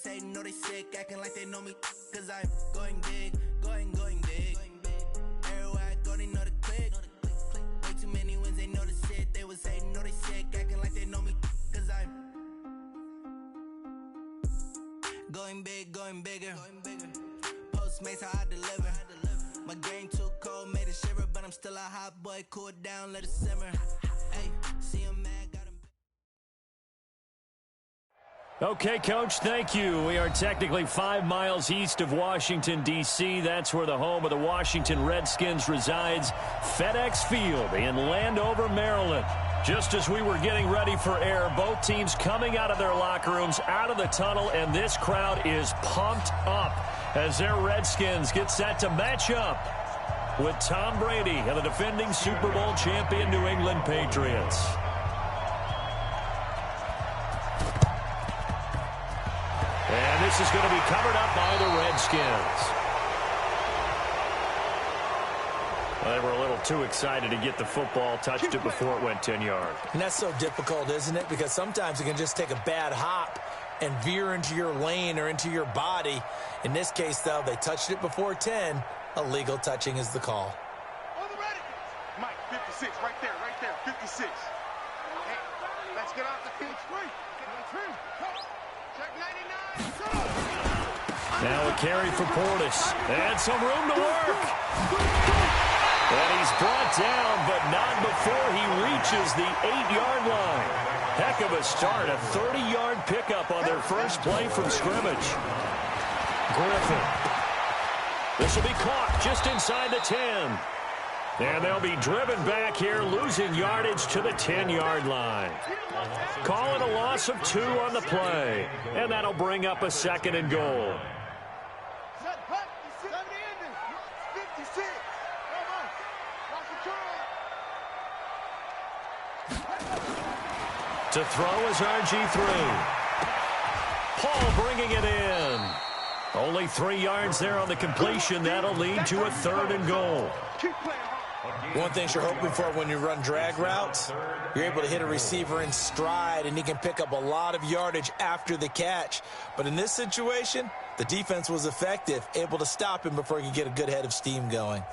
Say no, they sick, acting like they know me, cause I'm going big, going big. Everywhere I go, they know the click. Way too many wins, they know the shit. They would say no, they sick, acting like they know me, cause I'm going big, going bigger. Postmates how I deliver. My game too cold, made it shiver, but I'm still a hot boy. Cool it down, let it simmer. Hey, see him mad, got him. Okay, Coach, thank you. We are technically 5 miles east of Washington, D.C. That's where the home of the Washington Redskins resides, FedEx Field in Landover, Maryland. Just as we were getting ready for air, both teams coming out of their locker rooms, out of the tunnel, and this crowd is pumped up as their Redskins get set to match up with Tom Brady and the defending Super Bowl champion New England Patriots. And this is going to be covered up by the Redskins. Well, they were a little too excited to get the football, touched it before it went 10 yards. And that's so difficult, isn't it? Because sometimes it can just take a bad hop and veer into your lane or into your body. In this case, though, they touched it before 10. Illegal touching is the call. On the ready. Mike, 56, right there, 56. Hey, let's get off the pitch. Check 99. Now a carry for Portis. And some room to work. And he's brought down, but not before he reaches the 8-yard line. Heck of a start. A 30-yard pickup on their first play from scrimmage. Griffin. This will be caught just inside the 10. And they'll be driven back here, losing yardage to the 10-yard line. Calling a loss of 2 on the play. And that'll bring up a 2nd and goal. To throw is RG3. Paul bringing it in. Only 3 yards there on the completion. That'll lead to a 3rd and goal. One thing you're hoping for when you run drag routes, you're able to hit a receiver in stride, and he can pick up a lot of yardage after the catch. But in this situation, the defense was effective, able to stop him before he could get a good head of steam going.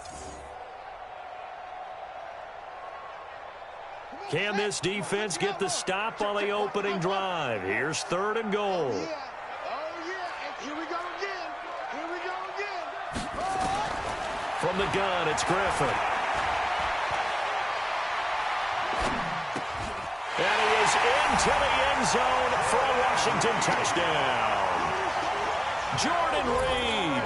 Can this defense get the stop on the opening drive? Here's 3rd and goal. Oh, yeah. Here we go again. From the gun, it's Griffin. And he is into the end zone for a Washington touchdown. Jordan Reed,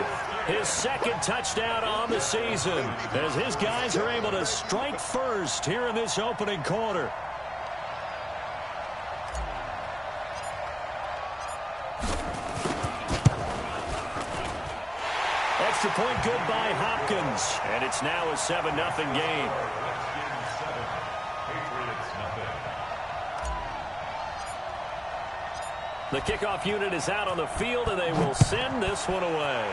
his 2nd touchdown on the season, as his guys are able to strike first here in this opening quarter. Extra point good by Hopkins, and it's now a 7-0 game. The kickoff unit is out on the field, and they will send this one away.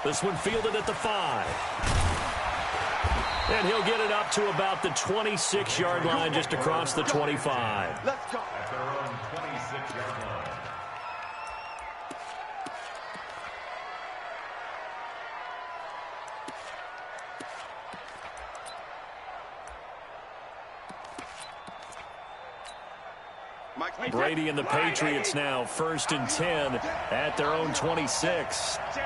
This one fielded at the 5. And he'll get it up to about the 26-yard line, just across the 25. Let's go. At their own 26-yard line. Brady and the Patriots now 1st and 10 at their own 26. Jim.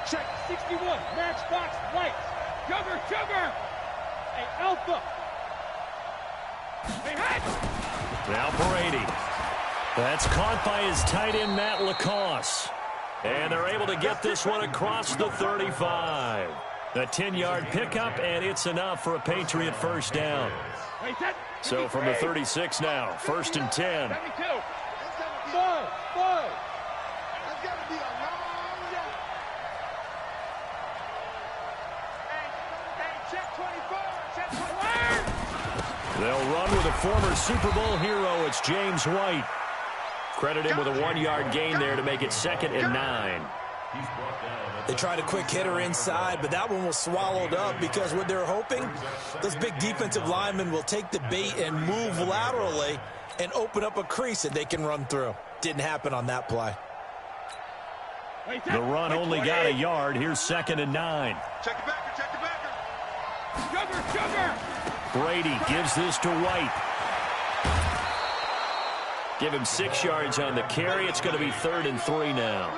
Check 61, matchbox white. Sugar. Hey, Alpha. Hey. Now Brady. That's caught by his tight end, Matt Lacoste. And they're able to get this one across the 35. A 10-yard pickup, and it's enough for a Patriot first down. So from the 36 now, 1st and 10. They'll run with a former Super Bowl hero. It's James White. Credit him with a 1-yard gain there to make it 2nd and 9. They tried a quick hitter inside, but that one was swallowed up because what they're hoping, those big defensive linemen will take the bait and move laterally and open up a crease that they can run through. Didn't happen on that play. The run only got a yard. Here's 2nd and 9. Check the backer, check the backer. Sugar! Brady gives this to White. Give him 6 yards on the carry. It's going to be 3rd and 3 now.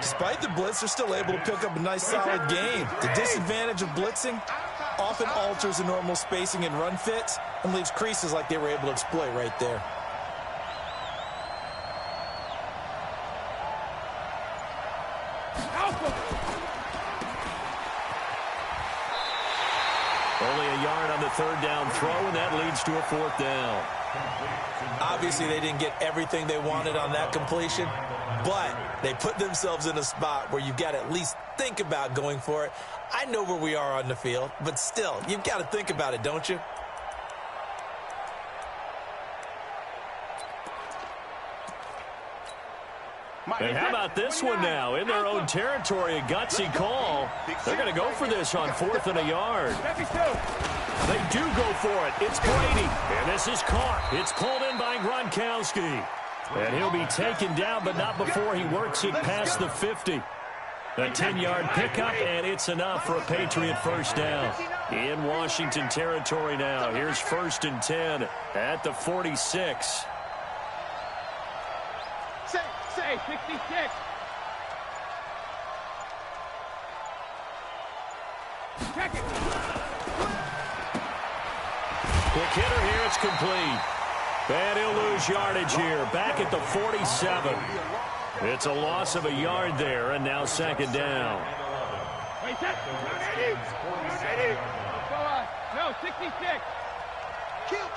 Despite the blitz, they're still able to pick up a nice, solid game. The disadvantage of blitzing often alters the normal spacing and run fits and leaves creases like they were able to exploit right there. Only a yard on the 3rd down throw, and that leads to a 4th down. Obviously, they didn't get everything they wanted on that completion, but they put themselves in a spot where you've got to at least think about going for it. I know where we are on the field, but still, you've got to think about it, don't you? And how about this one now? In their own territory, a gutsy call. They're going to go for this on 4th and a yard. They do go for it. It's Brady. And this is caught. It's pulled in by Gronkowski. And he'll be taken down, but not before he works it past the 50. A 10-yard pickup, and it's enough for a Patriot first down. In Washington territory now. Here's 1st and 10 at the 46. Say 66. Check it. Quick hitter here. It's complete. And he'll lose yardage here. Back at the 47. It's a loss of a yard there, and now 2nd down. Wait, set. 180. No, 66. Kill.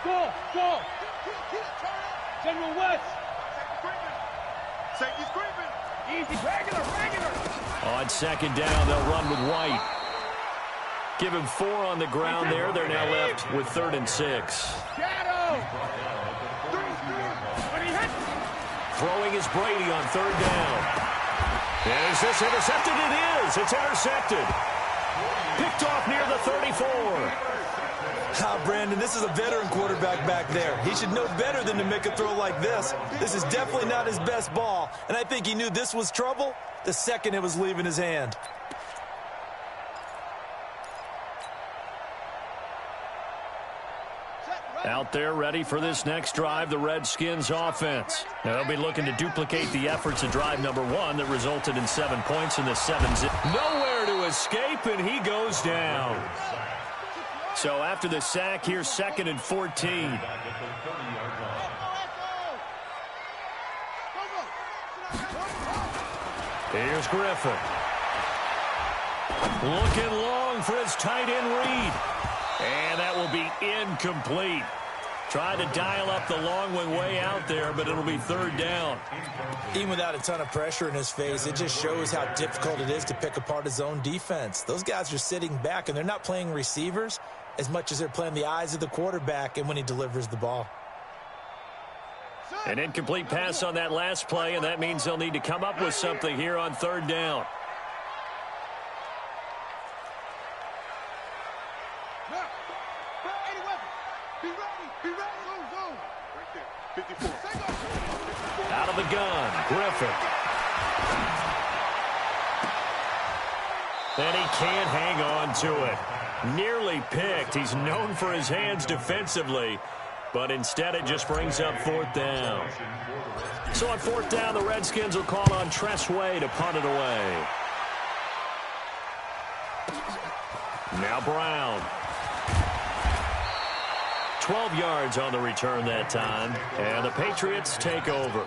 Go. Kill. General West. Safety's creeping. Easy. Regular. On 2nd down, they'll run with White. Give him 4 on the ground there. They're now left with 3rd and 6. Shadow. Throwing is Brady on 3rd down. Is this intercepted? It is. It's intercepted. Picked off near the 34. Brandon, this is a veteran quarterback back there. He should know better than to make a throw like this. This is definitely not his best ball, and I think he knew this was trouble the second it was leaving his hand. Out there ready for this next drive, the Redskins offense. Now they'll be looking to duplicate the efforts of drive number 1 that resulted in 7 points in the 7-zip. Nowhere to escape, and he goes down. So after the sack, here's 2nd and 14. Here's Griffin. Looking long for his tight end read. And that will be incomplete. Trying to dial up the long one way out there, but it'll be 3rd down. Even without a ton of pressure in his face, it just shows how difficult it is to pick apart his own defense. Those guys are sitting back, and they're not playing receivers as much as they're playing the eyes of the quarterback and when he delivers the ball. An incomplete pass on that last play, and that means they'll need to come up with something here on 3rd down. Out of the gun, Griffin. And he can't hang on to it. Nearly picked. He's known for his hands defensively, but instead it just brings up 4th down. So on 4th down, the Redskins will call on Tressway to punt it away. Now Brown. 12 yards on the return that time, and the Patriots take over.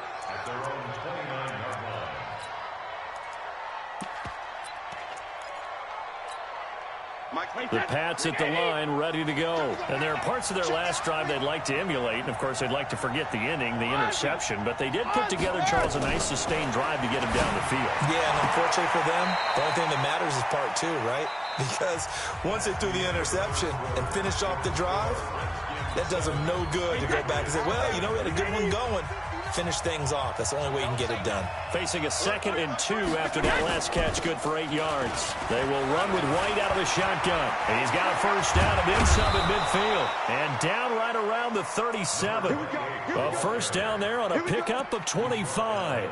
The Pats at the line, ready to go. And there are parts of their last drive they'd like to emulate, and of course they'd like to forget the inning, the interception, but they did put together, Charles, a nice sustained drive to get him down the field. Yeah, and unfortunately for them, the only thing that matters is part 2, right? Because once they threw the interception and finished off the drive, that does them no good to go back and say, well, you know, we had a good one going. finish things off. That's the only way you can get it done. Facing a 2nd and 2 after that last catch, good for 8 yards. They will run with White out of the shotgun. And he's got a first down and then some at midfield. And down right around the 37. A first down there on a pickup of 25.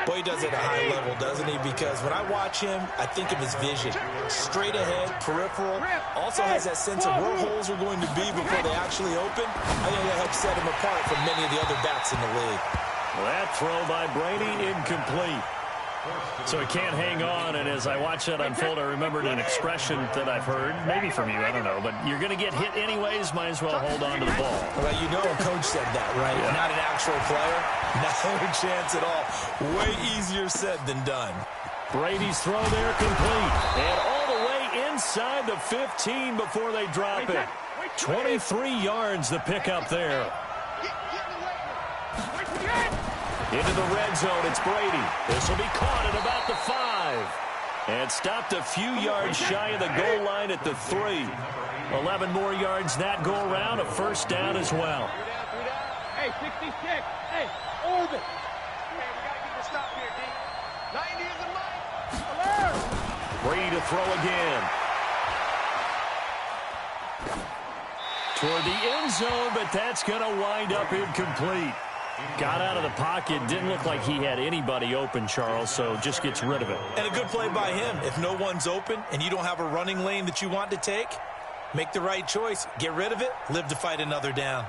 Boy, he does it at a high level, doesn't he? Because when I watch him, I think of his vision. Straight ahead, peripheral. Also has that sense of where holes are going to be before they actually open. I think that helps set him apart from many of the other backs in the league. That throw by Brady, incomplete. So he can't hang on, and as I watch that unfold, I remembered an expression that I've heard, maybe from you, I don't know, but you're going to get hit anyways, might as well hold on to the ball. Well, you know a coach said that, right? Yeah. Not an actual player. No chance at all. Way easier said than done. Brady's throw there complete, and all the way inside the 15 before they drop it. 23 yards the pickup there. Into the red zone, it's Brady. This will be caught at about the 5. And stopped a few yards shy of the goal line at the 3. 11 more yards that go around, a first down as well. Hey, 66. Hey, orbit. Hey, we got to get the stop here, D. 90 is the mic. Brady to throw again. Toward the end zone, but that's going to wind up incomplete. Got out of the pocket. Didn't look like he had anybody open, Charles, so just gets rid of it. And a good play by him. If no one's open and you don't have a running lane that you want to take, make the right choice. Get rid of it. Live to fight another down.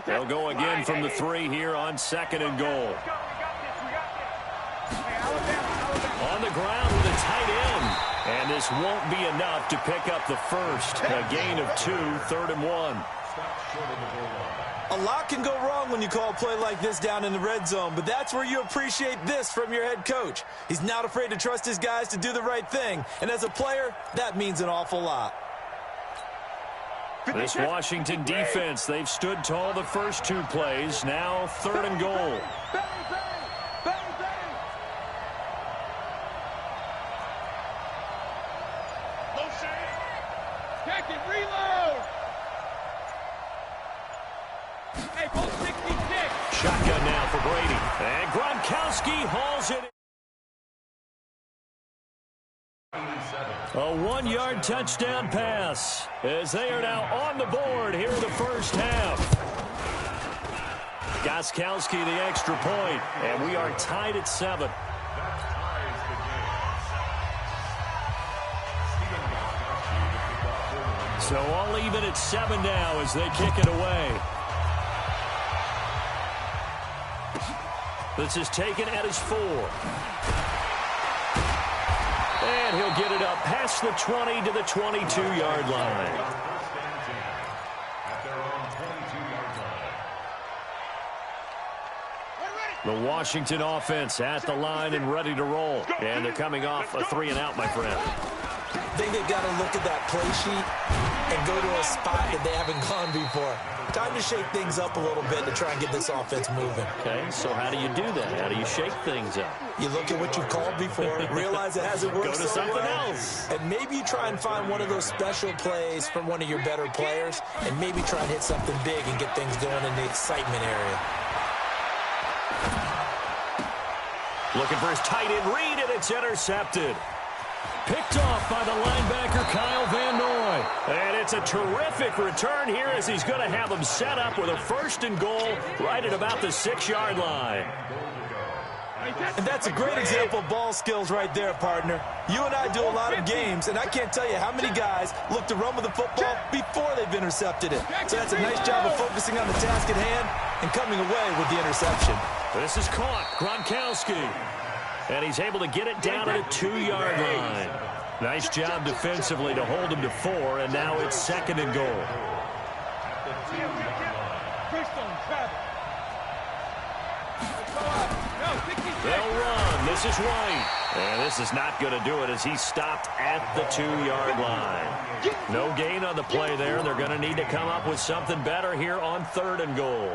They'll go again from the 3 here on 2nd and goal. On the ground with a tight end. And this won't be enough to pick up the first. A gain of 2, 3rd and 1. A lot can go wrong when you call a play like this down in the red zone, but that's where you appreciate this from your head coach. He's not afraid to trust his guys to do the right thing. And as a player, that means an awful lot. This Washington defense, they've stood tall the first 2 plays. Now 3rd and goal. Check it, reload. Hey, ball 66. Shotgun now for Brady. And Gronkowski hauls it. A 1-yard touchdown pass as they are now on the board here in the first half. Gronkowski the extra point, and we are tied at 7. So all even at 7 now as they kick it away. This is taken at his 4. And he'll get it up past the 20 to the 22-yard line. The Washington offense at the line and ready to roll. And they're coming off a 3 and out, my friend. I think they've got to look at that play sheet and go to a spot that they haven't gone before. Time to shake things up a little bit to try and get this offense moving. Okay, so how do you do that? How do you shake things up? You look at what you've called before, realize it hasn't worked Go to so something well, else. and maybe you try and find one of those special plays from one of your better players, and maybe try and hit something big and get things going in the excitement area. Looking for his tight end read, and it's intercepted. Picked off by the linebacker, Kyle Van Noy. And it's a terrific return here as he's going to have them set up with a 1st and goal right at about the 6-yard line. And that's a great example of ball skills right there, partner. You and I do a lot of games, and I can't tell you how many guys look to run with the football before they've intercepted it. So that's a nice job of focusing on the task at hand and coming away with the interception. This is caught, Gronkowski. And he's able to get it down at a 2-yard line. Nice job defensively to hold him to 4, and now it's 2nd and goal. They'll run. This is White. And this is not going to do it as he stopped at the 2-yard line. No gain on the play there. They're going to need to come up with something better here on 3rd and goal.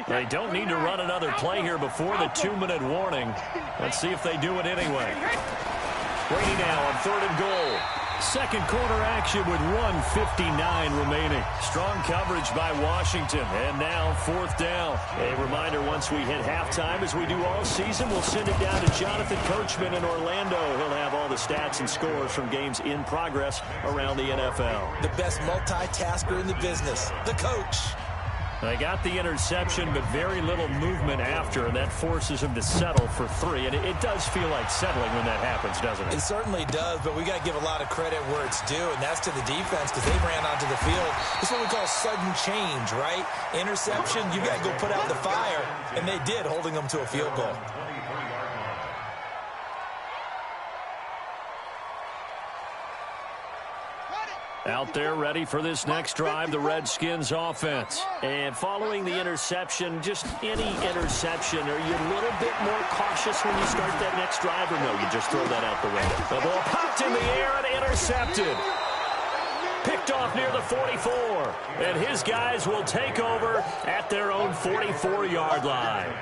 They don't need to run another play here before the 2-minute warning. Let's see if they do it anyway. Brady now on 3rd and goal. Second quarter action with 1:59 remaining. Strong coverage by Washington. And now 4th down. A reminder, once we hit halftime, as we do all season, we'll send it down to Jonathan Coachman in Orlando. He'll have all the stats and scores from games in progress around the NFL. The best multitasker in the business, the coach. They got the interception, but very little movement after, and that forces him to settle for 3. And it does feel like settling when that happens, doesn't it? It certainly does, but we got to give a lot of credit where it's due, and that's to the defense because they ran onto the field. It's what we call sudden change, right? Interception, you got to go put out the fire, and they did, holding them to a field goal. Out there ready for this next drive, the Redskins offense. And following the interception, just any interception, are you a little bit more cautious when you start that next drive, or no, you just throw that out the window? The ball popped in the air and intercepted. Picked off near the 44. And his guys will take over at their own 44-yard line.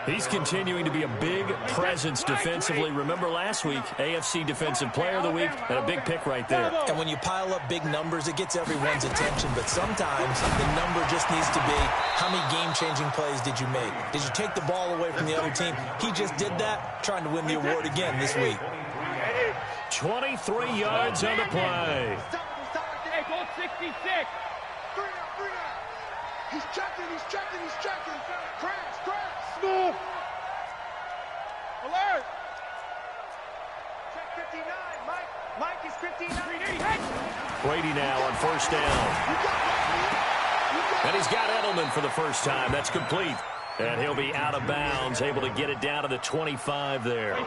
He's continuing to be a big presence defensively. Remember last week, AFC Defensive Player of the Week, and a big pick right there. And when you pile up big numbers, it gets everyone's attention. But sometimes the number just needs to be, how many game-changing plays did you make? Did you take the ball away from the other team? He just did that, trying to win the award again this week. 23 yards on the play. Hey, goal 66. He's checking. Crash. Move. Alert. Check 59, Mike is 59. Brady now on 1st down. And he's got Edelman for the first time. That's complete. And he'll be out of bounds, able to get it down to the 25 there.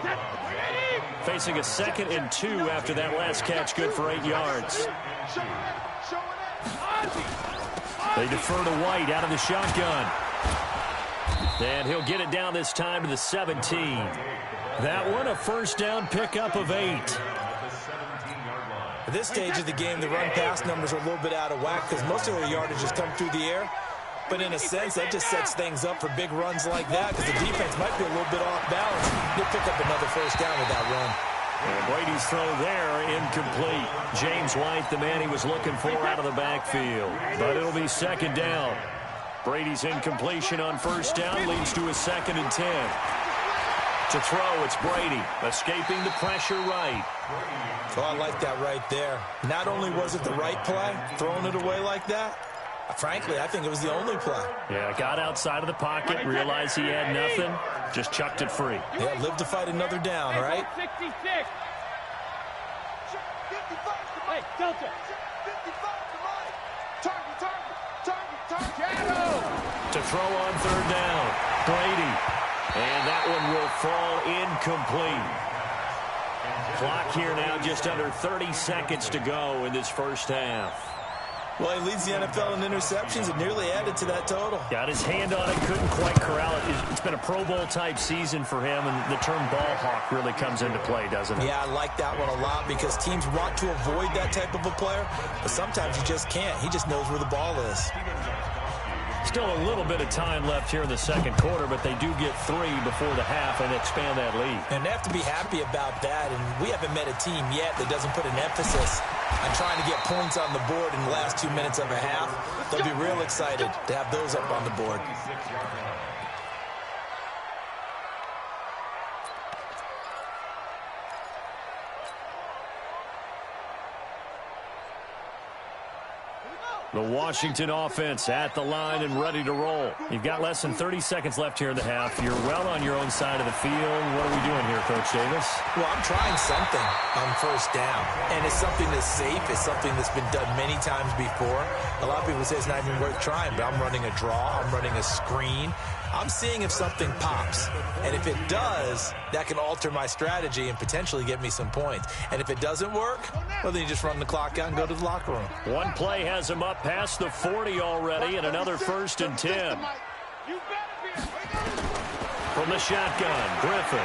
Facing a 2nd and 2 after that last catch, good for 8 yards. They defer to White out of the shotgun. And he'll get it down this time to the 17. That one, a 1st down pickup of 8. At this stage of the game, the run-pass numbers are a little bit out of whack because most of their yardage has come through the air. But in a sense, that just sets things up for big runs like that because the defense might be a little bit off balance. They'll pick up another 1st down with that run. And Brady's throw there, incomplete. James White, the man he was looking for out of the backfield. But it'll be 2nd down. Brady's incompletion on 1st down leads to a 2nd and 10. To throw, it's Brady, escaping the pressure right. Oh, I like that right there. Not only was it the right play, throwing it away like that, frankly, I think it was the only play. Yeah, got outside of the pocket, realized he had nothing, just chucked it free. Yeah, live to fight another down, right? 66. Hey, Delta. To throw on 3rd down, Brady. And that one will fall incomplete. Clock here now just under 30 seconds to go in this 1st half. Well, he leads the NFL in interceptions and nearly added to that total. Got his hand on it, couldn't quite corral it. It's been a Pro Bowl-type season for him, and the term ball hawk really comes into play, doesn't it? Yeah, I like that one a lot because teams want to avoid that type of a player, but sometimes you just can't. He just knows where the ball is. Still a little bit of time left here in the 2nd quarter, but they do get 3 before the half and expand that lead. And they have to be happy about that, and we haven't met a team yet that doesn't put an emphasis on trying to get points on the board in the last 2 minutes of a half. They'll be real excited to have those up on the board. The Washington offense at the line and ready to roll. You've got less than 30 seconds left here in the half. You're well on your own side of the field. What are we doing here, Coach Davis? Well, I'm trying something on 1st down, and it's something that's safe. It's something that's been done many times before. A lot of people say it's not even worth trying, but I'm running a draw. I'm running a screen. I'm seeing if something pops, and if it does, that can alter my strategy and potentially get me some points. And if it doesn't work, well, then you just run the clock out and go to the locker room. One play has him up past the 40 already, and another 1st and 10. From From the shotgun, Griffin.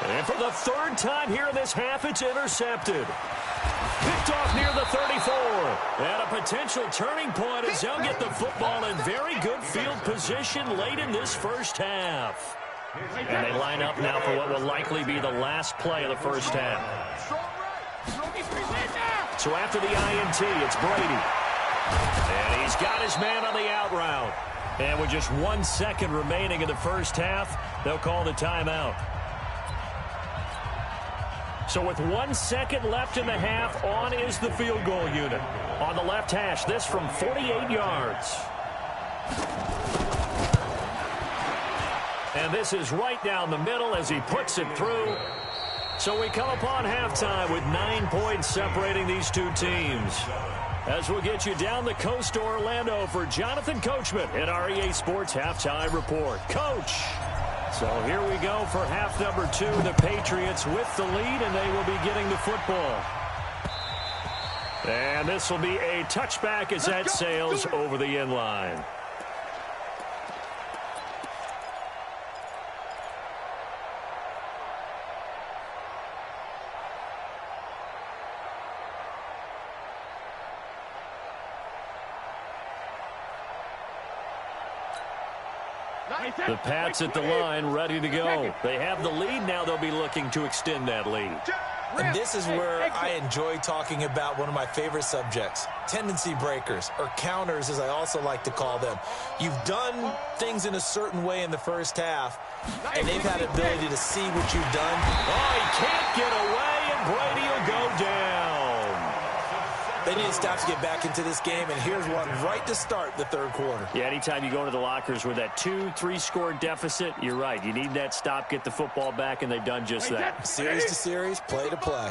And for the third time here in this half, it's intercepted. Picked off near the 34. And a potential turning point as they'll get the football in very good field position late in this first half. And they line up now for what will likely be the last play of the first half. So after the INT, it's Brady. And he's got his man on the out route. And with just 1 second remaining in the first half, they'll call the timeout. So with 1 second left in the half, on is the field goal unit. On the left hash, this from 48 yards. And this is right down the middle as he puts it through. So we come upon halftime with 9 points separating these two teams. As we'll get you down the coast to Orlando for Jonathan Coachman at our EA Sports Halftime Report. Coach! So here we go for half number 2. The Patriots with the lead, and they will be getting the football. And this will be a touchback as that sails over the end line. The Pats at the line, ready to go. They have the lead now. They'll be looking to extend that lead. And this is where I enjoy talking about one of my favorite subjects, tendency breakers, or counters as I also like to call them. You've done things in a certain way in the first half, and they've had the ability to see what you've done. Oh, he can't get away, and Brady will go down. They need to stop to get back into this game, and here's one right to start the third quarter. Yeah, anytime you go into the lockers with that 2-3 score deficit, you're right. You need that stop, get the football back, and they've done just that. Series to series, play to play.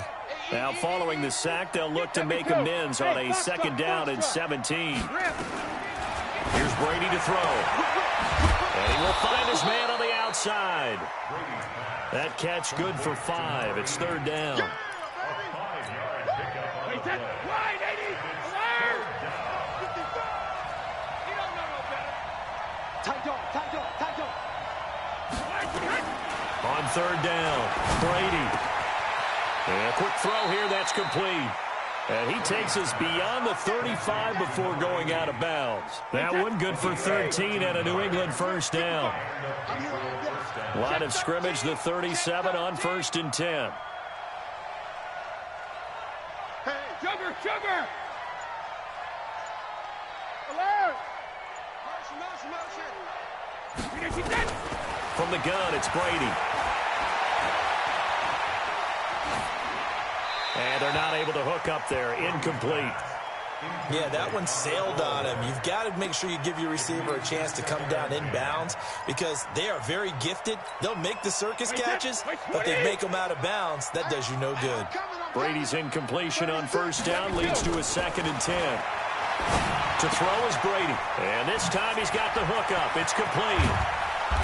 Now, following the sack, they'll look to make amends on a 2nd down and 17. Here's Brady to throw. And he will find his man on the outside. That catch good for 5. It's 3rd down. On 3rd down, Brady. And a quick throw here, that's complete. And he takes us beyond the 35 before going out of bounds. That one good for 13 and a New England 1st down. Line of scrimmage, the 37 on 1st and 10. Sugar, sugar! Alert! From the gun, it's Brady. And they're not able to hook up there. Incomplete. Yeah, that one sailed on him. You've got to make sure you give your receiver a chance to come down inbounds because they are very gifted. They'll make the circus catches, but they make them out of bounds. That does you no good. Brady's incompletion on 1st down leads to a 2nd and 10. To throw is Brady. And this time he's got the hookup. It's complete.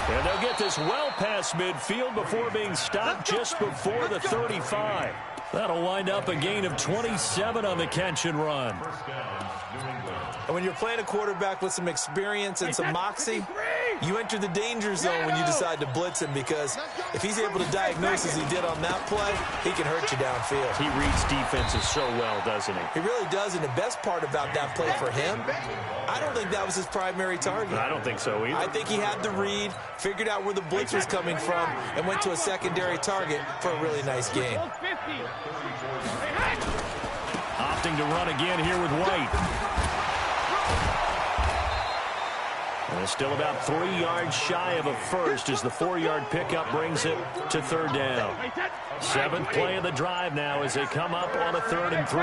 And they'll get this well past midfield before being stopped just before the 35. That'll wind up a gain of 27 on the catch and run. And when you're playing a quarterback with some experience and some moxie, you enter the danger zone when you decide to blitz him because if he's able to diagnose as he did on that play, he can hurt you downfield. He reads defenses so well, doesn't he? He really does, and the best part about that play for him, I don't think that was his primary target. I don't think so either. I think he had the read, figured out where the blitz was coming from, and went to a secondary target for a really nice game. Opting to run again here with White. And still about 3 yards shy of a first as the 4-yard pickup brings it to 3rd down. 7th play of the drive now as they come up on a 3rd and 3.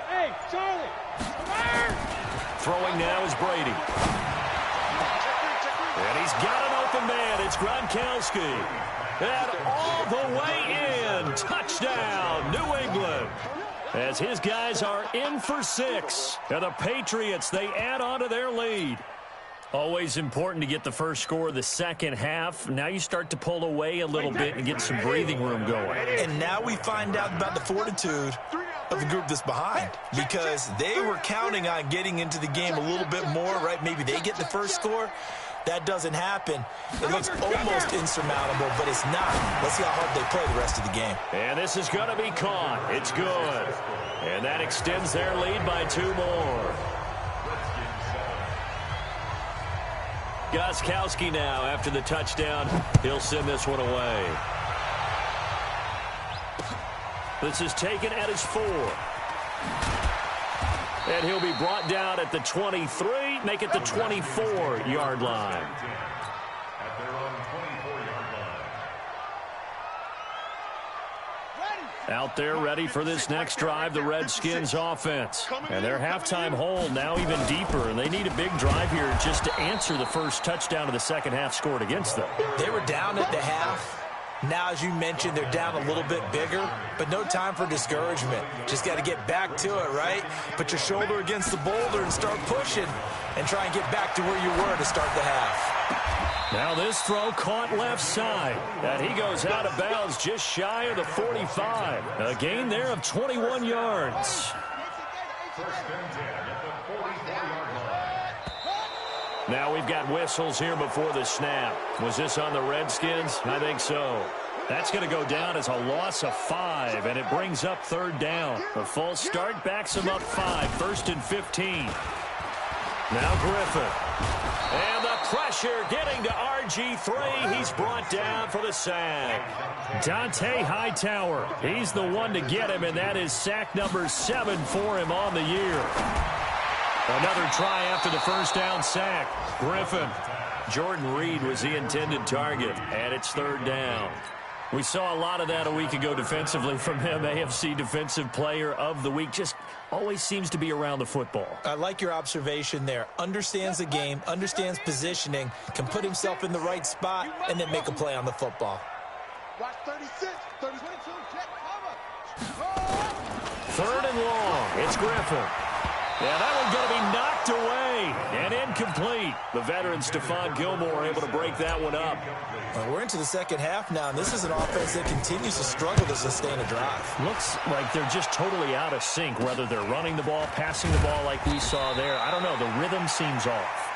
Hey, Charlie! Throwing now is Brady. And he's got an open man. It's Gronkowski. And all the way in. Touchdown, New England. As his guys are in for 6. And the Patriots, they add on to their lead. Always important to get the first score of the second half. Now you start to pull away a little bit and get some breathing room going. And now we find out about the fortitude of the group that's behind because they were counting on getting into the game a little bit more, right? Maybe they get the first score. that doesn't happen, it looks almost insurmountable, but it's not. Let's see how hard they play the rest of the game. And this is going to be caught. It's good. And that extends their lead by 2 more. Gostkowski now after the touchdown. He'll send this one away. This is taken at his 4. And he'll be brought down at the 23, make it the 24-yard line. At their own 24-yard line. Out there ready for this next drive, the Redskins offense. And their halftime hole now even deeper, and they need a big drive here just to answer the first touchdown of the second half scored against them. They were down at the half. Now, as you mentioned, they're down a little bit bigger, but no time for discouragement. Just got to get back to it, right? Put your shoulder against the boulder and start pushing and try and get back to where you were to start the half. Now this throw caught left side. And he goes out of bounds just shy of the 45. A gain there of 21 yards. First and 10 at the 44-yard line. Now we've got whistles here before the snap. Was this on the Redskins? I think so. That's going to go down as a loss of 5, and it brings up 3rd down. The false start backs him up 5, 1st and 15. Now Griffin. And the pressure getting to RG3. He's brought down for the sack. Dante Hightower. He's the one to get him, and that is sack number 7 for him on the year. Another try after the first down sack. Griffin. Jordan Reed was the intended target, and it's 3rd down. We saw a lot of that a week ago defensively from him. AFC Defensive Player of the Week. Just always seems to be around the football. I like your observation there. Understands the game, understands positioning, can put himself in the right spot, and then make a play on the football. Watch 36, 32, check, cover. 3rd and long. It's Griffin. Yeah, that one's going to be knocked away and incomplete. The veteran Stephon Gilmore able to break that one up. Well, we're into the second half now, and this is an offense that continues to struggle to sustain a drive. Looks like they're just totally out of sync, whether they're running the ball, passing the ball like we saw there. I don't know. The rhythm seems off.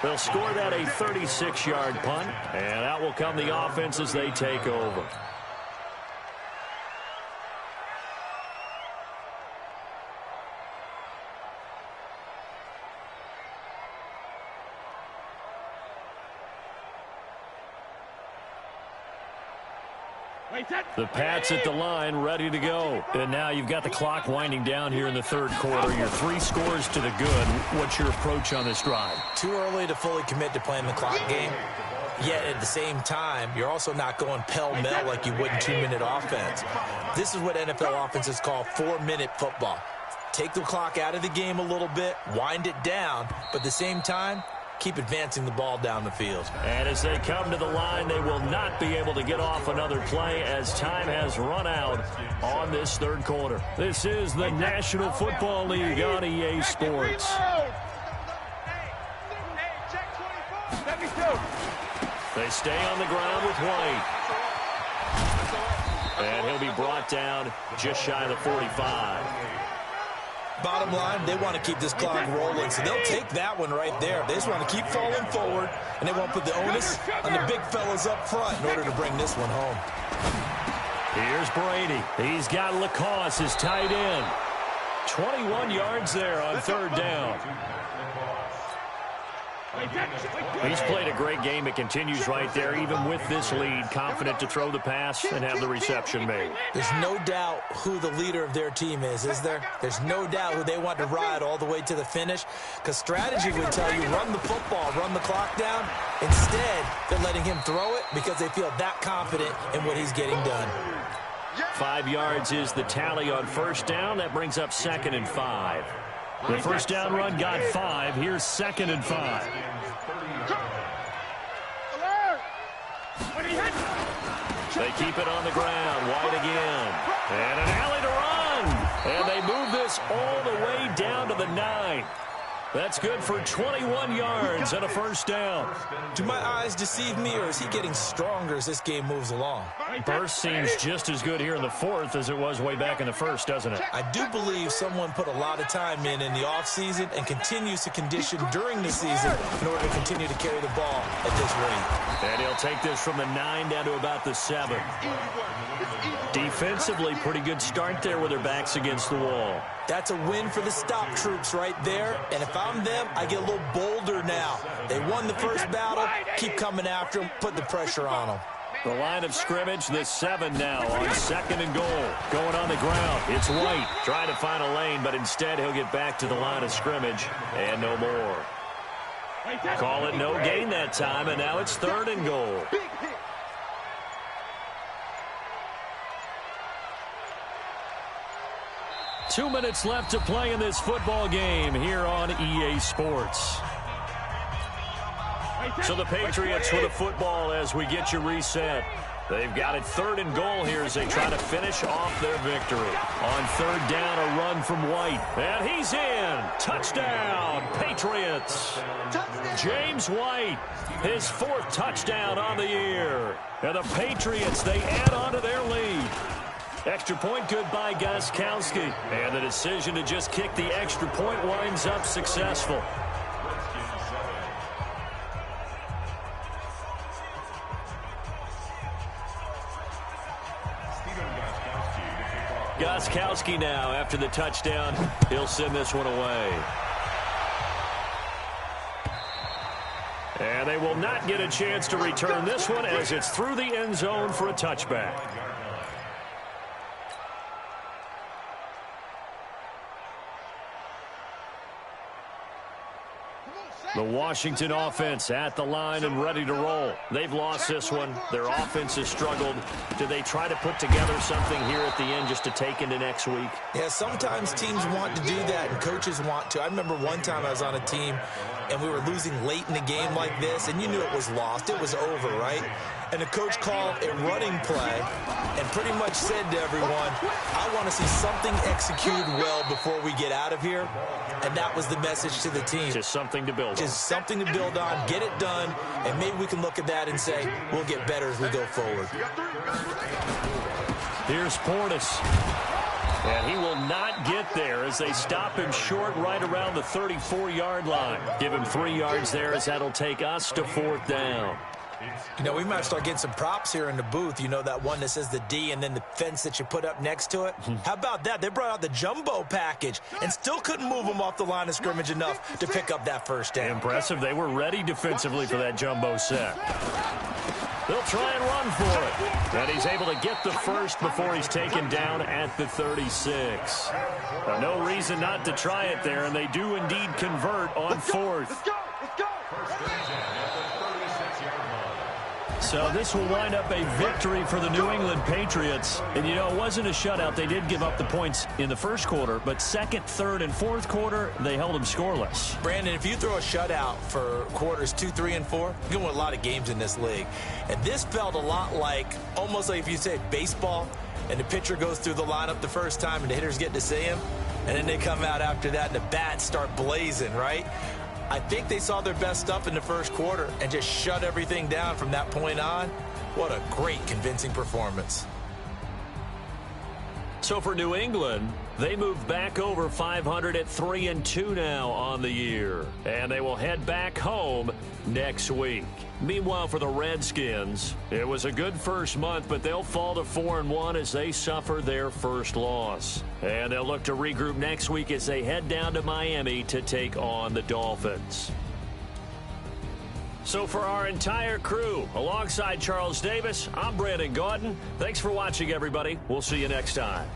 They'll score that a 36-yard punt, and out will come the offense as they take over. The Pats at the line, ready to go. And now you've got the clock winding down here in the 3rd quarter. Your 3 scores to the good. What's your approach on this drive? Too early to fully commit to playing the clock game. Yet at the same time, you're also not going pell-mell like you would in 2-minute offense. This is what NFL offenses call 4-minute football. Take the clock out of the game a little bit, wind it down, but at the same time, keep advancing the ball down the field. And as they come to the line, they will not be able to get off another play as time has run out on this 3rd quarter. This is the National Football League on EA Sports. They stay on the ground with White. And he'll be brought down just shy of the 45. Bottom line, they want to keep this clock rolling, so they'll take that one right there. They just want to keep falling forward, and they won't put the onus on the big fellas up front in order to bring this one home. Here's Brady. He's got Lacoste, his tight end. 21 yards there on 3rd down. He's played a great game. It continues right there, even with this lead, confident to throw the pass and have the reception made. There's no doubt who the leader of their team is there? There's no doubt who they want to ride all the way to the finish, because strategy would tell you run the football, run the clock down. Instead, they're letting him throw it because they feel that confident in what he's getting done. 5 yards is the tally on 1st down. That brings up 2nd and 5. The first down run got 5. Here's 2nd and 5. They keep it on the ground. White again. And an alley to run. And they move this all the way down to the 9. That's good for 21 yards and a first down. Do my eyes deceive me, or is he getting stronger as this game moves along? Burst seems just as good here in the fourth as it was way back in the first, doesn't it? I do believe someone put a lot of time in the offseason and continues to condition during the season in order to continue to carry the ball at this rate. And he'll take this from the 9 down to about the 7. Defensively, pretty good start there with their backs against the wall. That's a win for the stop troops right there. And if I'm them, I get a little bolder now. They won the first battle. Keep coming after them. Put the pressure on them. The line of scrimmage, the 7 now on 2nd and goal. Going on the ground, it's White. Trying to find a lane, but instead he'll get back to the line of scrimmage and no more. Call it no gain that time, and now it's 3rd and goal. 2 minutes left to play in this football game here on EA Sports. So the Patriots with a football as we get you reset. They've got it 3rd and goal here as they try to finish off their victory. On 3rd down, a run from White. And he's in. Touchdown, Patriots. James White, his 4th touchdown on the year. And the Patriots, they add on to their lead. Extra point good by Gostkowski. And the decision to just kick the extra point winds up successful. Gostkowski now after the touchdown. He'll send this one away. And they will not get a chance to return this one as it's through the end zone for a touchback. The Washington offense at the line and ready to roll. They've lost this one. Their offense has struggled. Do they try to put together something here at the end just to take into next week? Yeah, sometimes teams want to do that and coaches want to. I remember one time I was on a team and we were losing late in the game like this, and you knew it was lost. It was over, right? And the coach called a running play and pretty much said to everyone, I want to see something executed well before we get out of here. And that was the message to the team. Just something to build on. Just something to build on, get it done, and maybe we can look at that and say, we'll get better as we go forward. Here's Portis. And he will not get there as they stop him short right around the 34-yard line. Give him 3 yards there as that'll take us to 4th down. You know, we might start getting some props here in the booth. You know, that one that says the D and then the fence that you put up next to it? How about that? They brought out the jumbo package and still couldn't move them off the line of scrimmage enough to pick up that first down. Impressive. They were ready defensively for that jumbo set. They'll try and run for it. And he's able to get the first before he's taken down at the 36. No reason not to try it there, and they do indeed convert on 4th. So this will wind up a victory for the New England Patriots. And, you know, it wasn't a shutout. They did give up the points in the first quarter, but 2nd, 3rd, and 4th quarter, they held them scoreless. Brandon, if you throw a shutout for quarters 2, 3, and 4, you're going to win a lot of games in this league. And this felt a lot like, almost like if you say baseball, and the pitcher goes through the lineup the first time and the hitters get to see him, and then they come out after that and the bats start blazing, right? I think they saw their best stuff in the first quarter and just shut everything down from that point on. What a great, convincing performance. So for New England, they move back over 500 at 3-2 now on the year. And they will head back home next week. Meanwhile, for the Redskins, it was a good first month, but they'll fall to 4-1 as they suffer their first loss. And they'll look to regroup next week as they head down to Miami to take on the Dolphins. So for our entire crew, alongside Charles Davis, I'm Brandon Gaudin. Thanks for watching, everybody. We'll see you next time.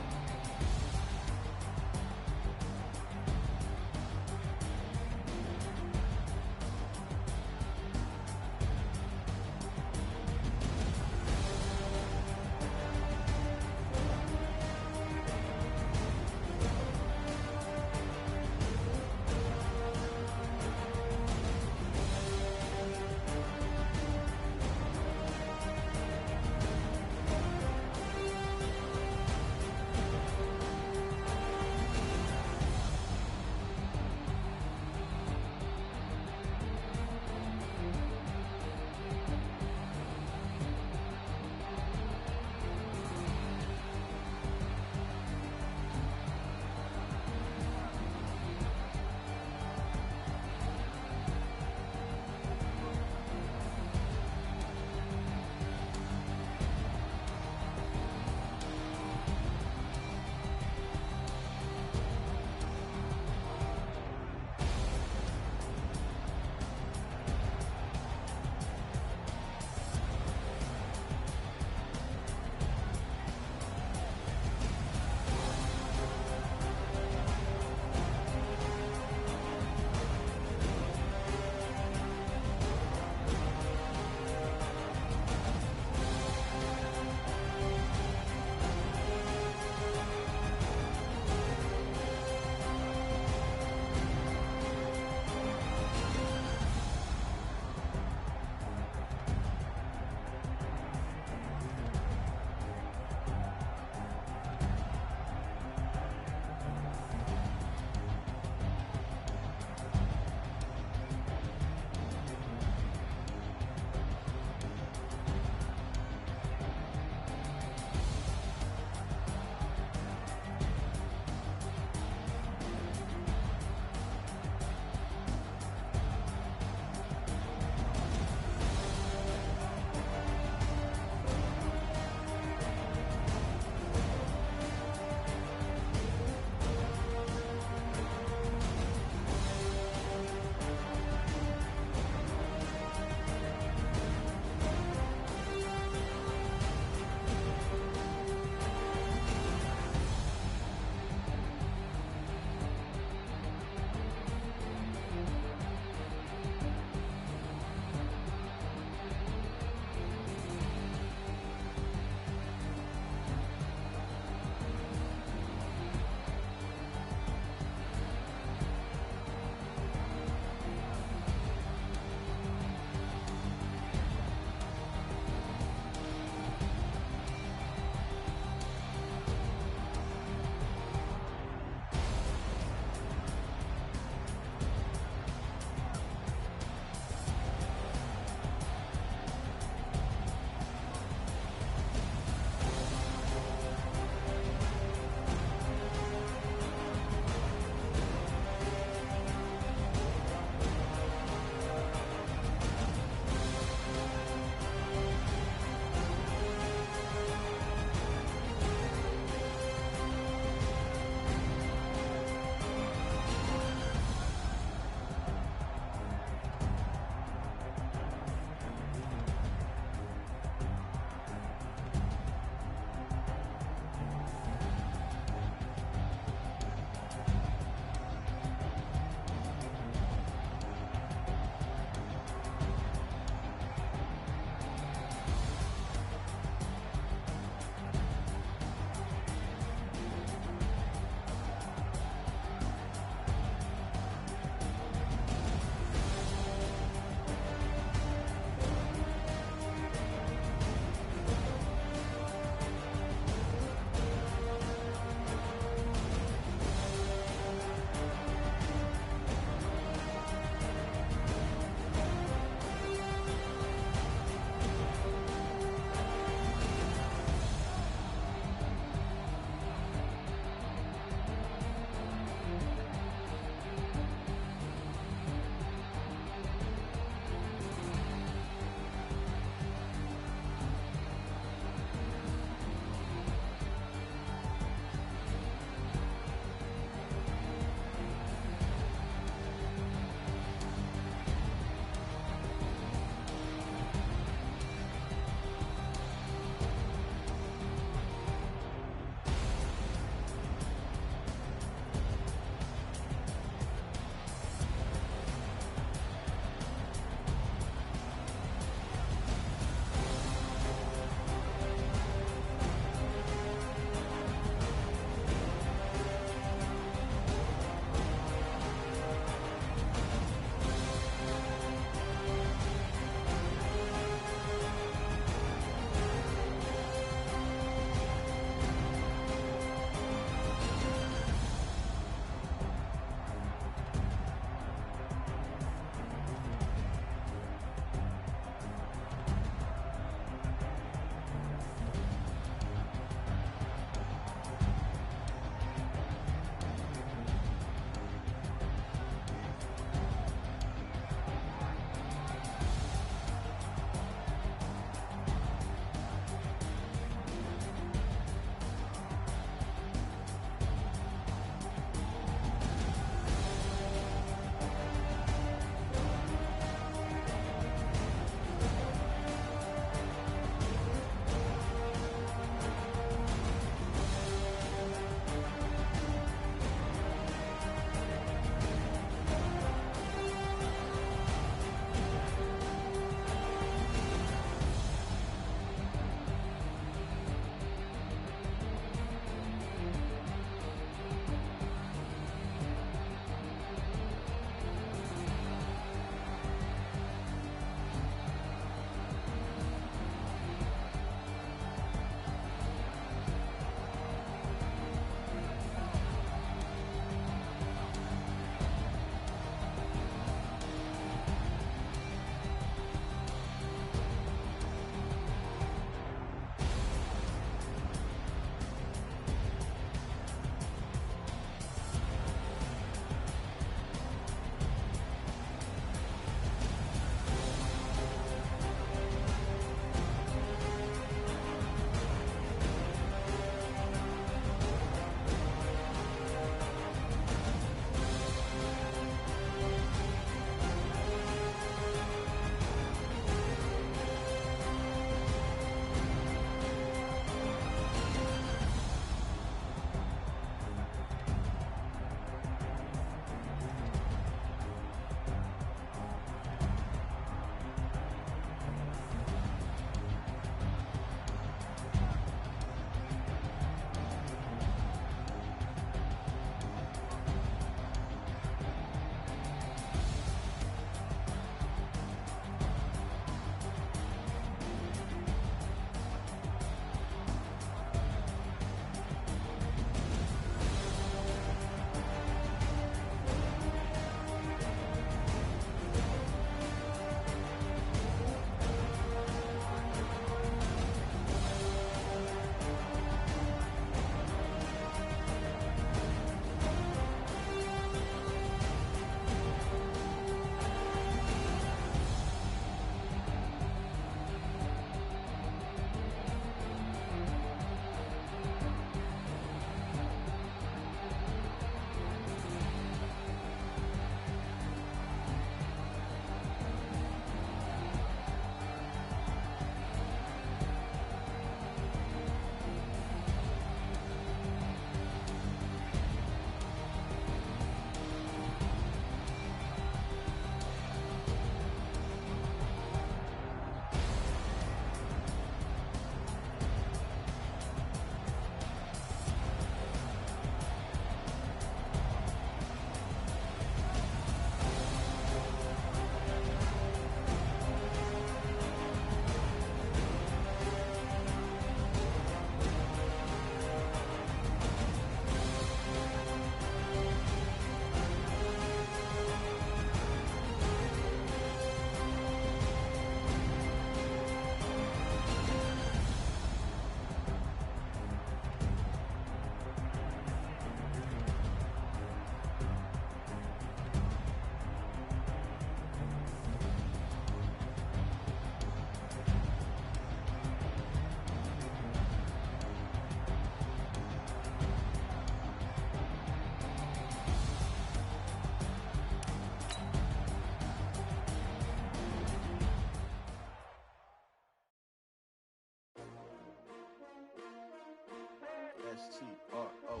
S-T-R-O.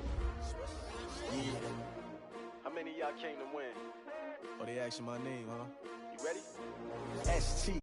How many of y'all came to win? Oh, they asking my name, huh? You ready? S-T-R-O.